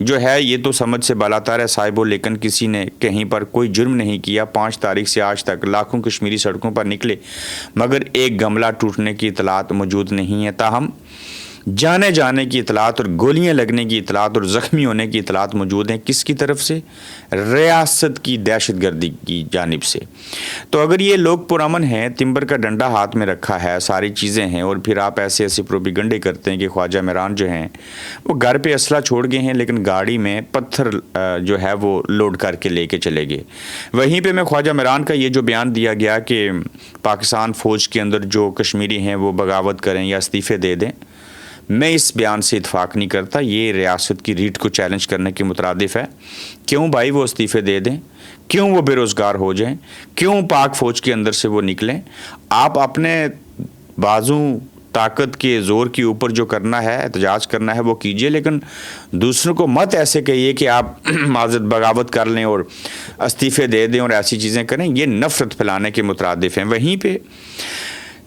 جو ہے یہ تو سمجھ سے بالاتر ہے صاحبو، لیکن کسی نے کہیں پر کوئی جرم نہیں کیا۔ 5 تاریخ سے آج تک لاکھوں کشمیری سڑکوں پر نکلے مگر ایک گملہ ٹوٹنے کی اطلاعات موجود نہیں ہے۔ تاہم جانے کی اطلاعات اور گولیاں لگنے کی اطلاعات اور زخمی ہونے کی اطلاعات موجود ہیں۔ کس کی طرف سے؟ ریاست کی دہشت گردی کی جانب سے۔ تو اگر یہ لوگ پرامن ہیں، تمبر کا ڈنڈا ہاتھ میں رکھا ہے، ساری چیزیں ہیں، اور پھر آپ ایسے پروپیگنڈے کرتے ہیں کہ خواجہ میران جو ہیں وہ گھر پہ اسلحہ چھوڑ گئے ہیں لیکن گاڑی میں پتھر جو ہے وہ لوڈ کر کے لے کے چلے گئے۔ وہیں پہ میں خواجہ میران کا یہ جو بیان دیا گیا کہ پاکستان فوج کے اندر جو کشمیری ہیں وہ بغاوت کریں یا استعفے دے دیں، میں اس بیان سے اتفاق نہیں کرتا۔ یہ ریاست کی ریٹ کو چیلنج کرنے کے مترادف ہے۔ کیوں بھائی وہ استعفے دے دیں؟ کیوں وہ بے روزگار ہو جائیں؟ کیوں پاک فوج کے اندر سے وہ نکلیں؟ آپ اپنے بازو طاقت کے زور کے اوپر جو کرنا ہے، احتجاج کرنا ہے، وہ کیجئے، لیکن دوسروں کو مت ایسے کہیے کہ آپ معذرت بغاوت کر لیں اور استعفے دے دیں اور ایسی چیزیں کریں۔ یہ نفرت پھیلانے کے مترادف ہیں۔ وہیں پہ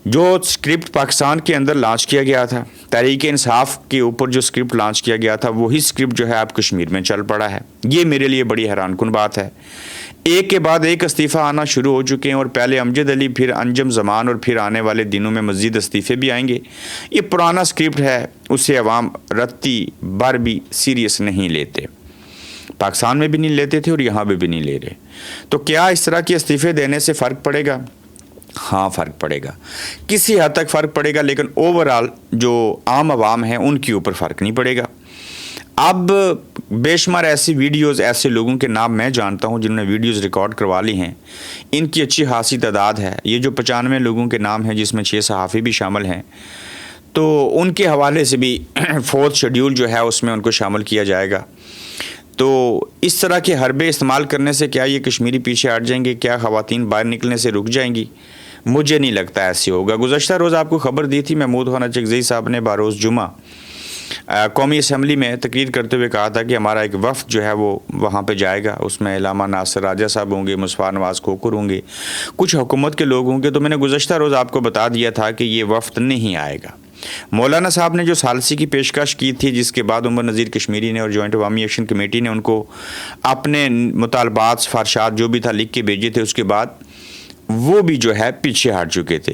جو سکرپٹ پاکستان کے اندر لانچ کیا گیا تھا، تحریک انصاف کے اوپر جو سکرپٹ لانچ کیا گیا تھا، وہی سکرپٹ جو ہے اب کشمیر میں چل پڑا ہے۔ یہ میرے لیے بڑی حیران کن بات ہے۔ ایک کے بعد ایک استعفیٰ آنا شروع ہو چکے ہیں، اور پہلے امجد علی، پھر انجم زمان، اور پھر آنے والے دنوں میں مزید استعفے بھی آئیں گے۔ یہ پرانا سکرپٹ ہے، اسے عوام رتی بھر بھی سیریس نہیں لیتے۔ پاکستان میں بھی نہیں لیتے تھے اور یہاں بھی نہیں لے رہے۔ تو کیا اس طرح کے استعفے دینے سے فرق پڑے گا؟ ہاں فرق پڑے گا، کسی حد تک فرق پڑے گا، لیکن اوورآل جو عام عوام ہیں ان کے اوپر فرق نہیں پڑے گا۔ اب بے شمار ایسی ویڈیوز، ایسے لوگوں کے نام میں جانتا ہوں جنہوں نے ویڈیوز ریکارڈ کروا لی ہیں، ان کی اچھی خاصی تعداد ہے۔ یہ جو 95 لوگوں کے نام ہیں جس میں 6 صحافی بھی شامل ہیں، تو ان کے حوالے سے بھی 4 شیڈیول جو ہے اس میں ان کو شامل کیا جائے گا۔ تو اس طرح کے حربے استعمال کرنے سے کیا یہ کشمیری پیچھے ہٹ جائیں گے؟ کیا خواتین باہر نکلنے سے رک جائیں گی؟ مجھے نہیں لگتا ایسے ہوگا۔ گزشتہ روز آپ کو خبر دی تھی، محمود خان اچکزئی صاحب نے باروز جمعہ قومی اسمبلی میں تقریر کرتے ہوئے کہا تھا کہ ہمارا ایک وفد جو ہے وہ وہاں پہ جائے گا، اس میں علامہ ناصر راجہ صاحب ہوں گے، مصطفیٰ نواز کھوکھر ہوں گے، کچھ حکومت کے لوگ ہوں گے۔ تو میں نے گزشتہ روز آپ کو بتا دیا تھا کہ یہ وفد نہیں آئے گا۔ مولانا صاحب نے جو ثالثی کی پیشکش کی تھی، جس کے بعد عمر نذیر کشمیری نے اور جوائنٹ عوامی ایکشن کمیٹی نے ان کو اپنے مطالبات، سفارشات جو بھی تھا لکھ کے بھیجے تھے، اس کے بعد وہ بھی جو ہے پیچھے ہٹ چکے تھے۔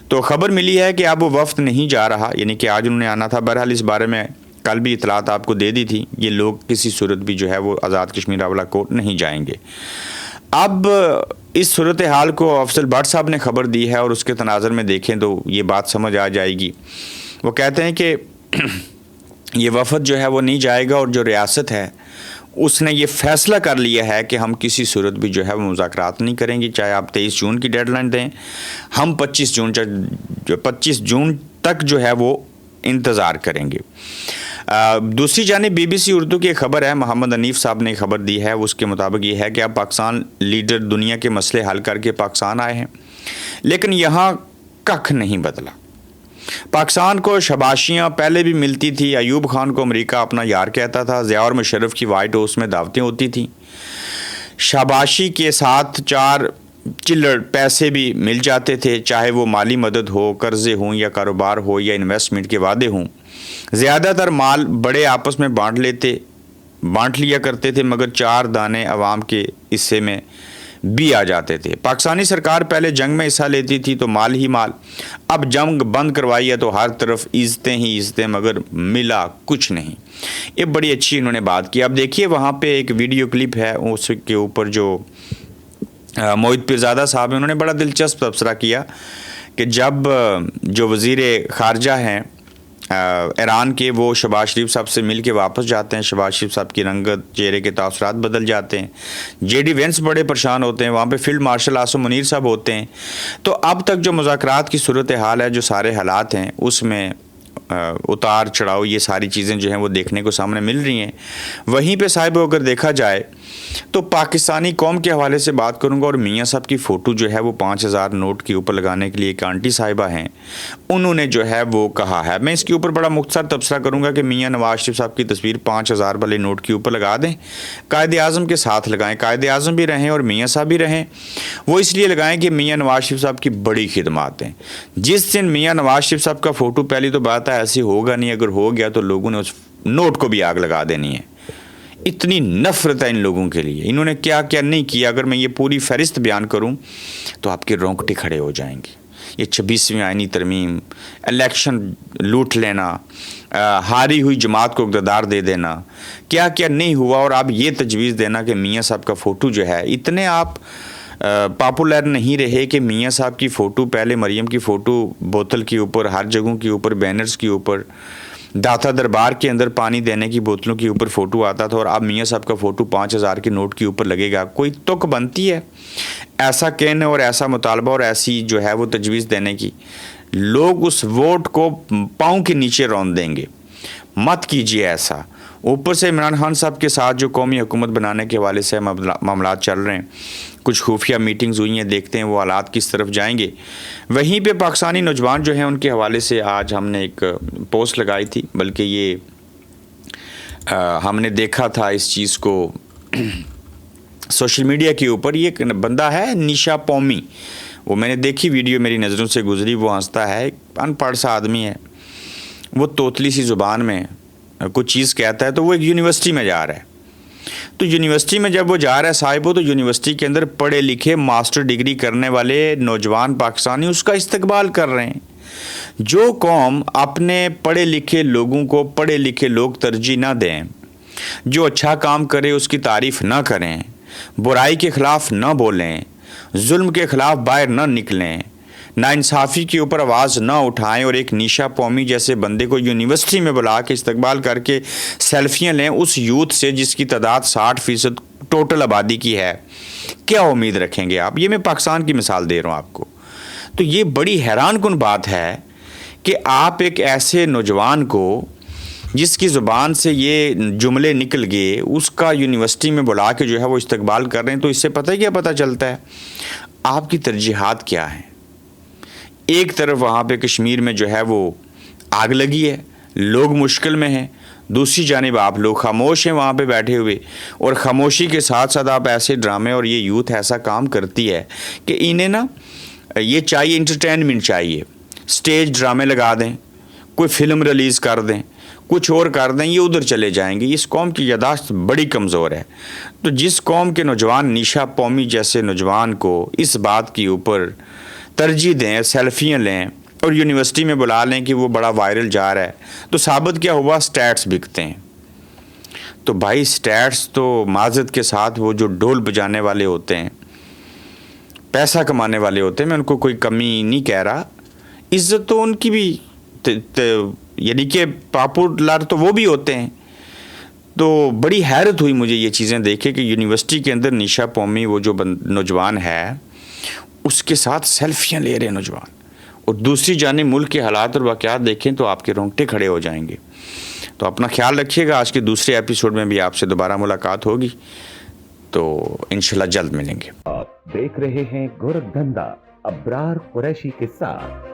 تو خبر ملی ہے کہ اب وہ وفد نہیں جا رہا، یعنی کہ آج انہوں نے آنا تھا۔ بہرحال اس بارے میں کل بھی اطلاعات آپ کو دے دی تھی، یہ لوگ کسی صورت بھی جو ہے وہ آزاد کشمیر حوالہ کورٹ نہیں جائیں گے۔ اب اس صورتحال کو افضل بٹ صاحب نے خبر دی ہے، اور اس کے تناظر میں دیکھیں تو یہ بات سمجھ آ جائے گی۔ وہ کہتے ہیں کہ یہ وفد جو ہے وہ نہیں جائے گا، اور جو ریاست ہے اس نے یہ فیصلہ کر لیا ہے کہ ہم کسی صورت بھی جو ہے وہ مذاکرات نہیں کریں گے، چاہے آپ 23 جون کی ڈیڈ لائن دیں، ہم 25 جون تک جو ہے وہ انتظار کریں گے۔ دوسری جانب بی بی سی اردو کی ایک خبر ہے، محمد حنیف صاحب نے خبر دی ہے، اس کے مطابق یہ ہے کہ اب پاکستان لیڈر دنیا کے مسئلے حل کر کے پاکستان آئے ہیں، لیکن یہاں ککھ نہیں بدلا۔ پاکستان کو شاباشیاں پہلے بھی ملتی تھی، ایوب خان کو امریکہ اپنا یار کہتا تھا، ضیاء اور مشرف کی وائٹ ہاؤس میں دعوتیں ہوتی تھیں، شاباشی کے ساتھ 4 چلڑ پیسے بھی مل جاتے تھے، چاہے وہ مالی مدد ہو، قرضے ہوں، یا کاروبار ہو، یا انویسٹمنٹ کے وعدے ہوں۔ زیادہ تر مال بڑے آپس میں بانٹ لیا کرتے تھے، مگر 4 دانے عوام کے حصے میں بھی آ جاتے تھے۔ پاکستانی سرکار پہلے جنگ میں حصہ لیتی تھی تو مال ہی مال، اب جنگ بند کروائی ہے تو ہر طرف عزتیں ہی عزتیں، مگر ملا کچھ نہیں۔ یہ بڑی اچھی انہوں نے بات کی۔ اب دیکھیے وہاں پہ ایک ویڈیو کلپ ہے، اس کے اوپر جو موحد پیرزادہ صاحب ہیں، انہوں نے بڑا دلچسپ تبصرہ کیا کہ جب جو وزیر خارجہ ہیں ایران کے، وہ شہباز شریف صاحب سے مل کے واپس جاتے ہیں، شہباز شریف صاحب کی رنگت، چہرے کے تاثرات بدل جاتے ہیں، جے ڈی وینس بڑے پریشان ہوتے ہیں، وہاں پہ فیلڈ مارشل عاصم منیر صاحب ہوتے ہیں۔ تو اب تک جو مذاکرات کی صورتحال ہے، جو سارے حالات ہیں، اس میں اتار چڑھاؤ، یہ ساری چیزیں جو ہیں وہ دیکھنے کو سامنے مل رہی ہیں۔ وہیں پہ صاحب اگر دیکھا جائے تو پاکستانی قوم کے حوالے سے بات کروں گا، اور میاں صاحب کی فوٹو جو ہے وہ 5000 نوٹ کے اوپر لگانے کے لیے ایک آنٹی صاحبہ ہیں، انہوں نے جو ہے وہ کہا ہے، میں اس کے اوپر بڑا مختصر تبصرہ کروں گا کہ میاں نواز شریف صاحب کی تصویر 5000 والے نوٹ کے اوپر لگا دیں، قائد اعظم کے ساتھ لگائیں، قائد اعظم بھی رہیں اور میاں صاحب بھی رہیں۔ وہ اس لیے لگائیں کہ میاں نواز شریف صاحب کی بڑی خدمات ہیں۔ جس دن میاں نواز شریف صاحب کا فوٹو، پہلی تو بات ہے ایسی ہوگا نہیں، اگر ہو گیا تو لوگوں نے اس نوٹ کو بھی آگ لگا دینی ہے۔ اتنی نفرت ہے ان لوگوں کے لیے، انہوں نے کیا کیا نہیں کیا، اگر میں یہ پوری فہرست بیان کروں تو آپ کے رونگٹے کھڑے ہو جائیں گے۔ یہ 26ویں آئینی ترمیم، الیکشن لوٹ لینا، ہاری ہوئی جماعت کو اقتدار دے دینا، کیا کیا نہیں ہوا، اور آپ یہ تجویز دینا کہ میاں صاحب کا فوٹو جو ہے، اتنے آپ پاپولر نہیں رہے کہ میاں صاحب کی فوٹو، پہلے مریم کی فوٹو بوتل کے اوپر، ہر جگہوں کے اوپر، بینرز کے اوپر، داتا دربار کے اندر پانی دینے کی بوتلوں کے اوپر فوٹو آتا تھا، اور اب میاں صاحب کا فوٹو 5000 کے نوٹ کے اوپر لگے گا۔ کوئی تک بنتی ہے ایسا کہنے اور ایسا مطالبہ اور ایسی جو ہے وہ تجویز دینے کی؟ لوگ اس ووٹ کو پاؤں کے نیچے رون دیں گے، مت کیجیے ایسا۔ اوپر سے عمران خان صاحب کے ساتھ جو قومی حکومت بنانے کے حوالے سے معاملات چل رہے ہیں، کچھ خفیہ میٹنگز ہوئی ہیں، دیکھتے ہیں وہ حالات کس طرف جائیں گے۔ وہیں پہ پاکستانی نوجوان جو ہیں ان کے حوالے سے آج ہم نے ایک پوسٹ لگائی تھی، بلکہ یہ ہم نے دیکھا تھا اس چیز کو سوشل میڈیا کے اوپر۔ یہ ایک بندہ ہے نیشا پومی، وہ میں نے دیکھی ویڈیو، میری نظروں سے گزری، وہ ہنستا ہے، ان پڑھ سا آدمی ہے، وہ توتلی سی زبان میں کچھ چیز کہتا ہے، تو وہ ایک یونیورسٹی میں جا رہا ہے، تو یونیورسٹی میں جب وہ جا رہا ہے صاحب، وہ تو یونیورسٹی کے اندر پڑھے لکھے ماسٹر ڈگری کرنے والے نوجوان پاکستانی اس کا استقبال کر رہے ہیں۔ جو قوم اپنے پڑھے لکھے لوگوں کو پڑھے لکھے لوگ ترجیح نہ دیں، جو اچھا کام کرے اس کی تعریف نہ کریں، برائی کے خلاف نہ بولیں، ظلم کے خلاف باہر نہ نکلیں، ناانصافی کے اوپر آواز نہ اٹھائیں، اور ایک نیشا پومی جیسے بندے کو یونیورسٹی میں بلا کے استقبال کر کے سیلفیاں لیں اس یوتھ سے جس کی تعداد 60% ٹوٹل آبادی کی ہے، کیا امید رکھیں گے آپ؟ یہ میں پاکستان کی مثال دے رہا ہوں آپ کو۔ تو یہ بڑی حیران کن بات ہے کہ آپ ایک ایسے نوجوان کو جس کی زبان سے یہ جملے نکل گئے، اس کا یونیورسٹی میں بلا کے جو ہے وہ استقبال کر رہے ہیں، تو اس سے پتہ کیا پتہ چلتا ہے آپ کی ترجیحات کیا ہیں۔ ایک طرف وہاں پہ کشمیر میں جو ہے وہ آگ لگی ہے، لوگ مشکل میں ہیں، دوسری جانب آپ لوگ خاموش ہیں وہاں پہ بیٹھے ہوئے، اور خاموشی کے ساتھ ساتھ آپ ایسے ڈرامے، اور یہ یوتھ ایسا کام کرتی ہے کہ انہیں نا یہ چاہیے، انٹرٹینمنٹ چاہیے، سٹیج ڈرامے لگا دیں، کوئی فلم ریلیز کر دیں، کچھ اور کر دیں، یہ ادھر چلے جائیں گے۔ اس قوم کی یاداشت بڑی کمزور ہے۔ تو جس قوم کے نوجوان نیشا پومی جیسے نوجوان کو اس بات کے اوپر ترجیح دیں، سیلفیاں لیں اور یونیورسٹی میں بلا لیں کہ وہ بڑا وائرل جا رہا ہے، تو ثابت کیا ہوا؟ سٹیٹس بکتے ہیں۔ تو بھائی سٹیٹس تو معذرت کے ساتھ وہ جو ڈھول بجانے والے ہوتے ہیں، پیسہ کمانے والے ہوتے ہیں، میں ان کو کوئی کمی نہیں کہہ رہا، عزت تو ان کی بھی، یعنی کہ پاپولر تو وہ بھی ہوتے ہیں۔ تو بڑی حیرت ہوئی مجھے یہ چیزیں دیکھے کہ یونیورسٹی کے اندر نیشا پومی وہ جو نوجوان ہے اس کے ساتھ سیلفیاں لے رہے نوجوان، اور دوسری جانب ملک کے حالات اور واقعات دیکھیں تو آپ کے رونگٹے کھڑے ہو جائیں گے۔ تو اپنا خیال رکھیے گا، آج کے دوسرے ایپیسوڈ میں بھی آپ سے دوبارہ ملاقات ہوگی، تو انشاءاللہ جلد ملیں گے۔ آپ دیکھ رہے ہیں گورکھ دھندا ابرار قریشی کے ساتھ۔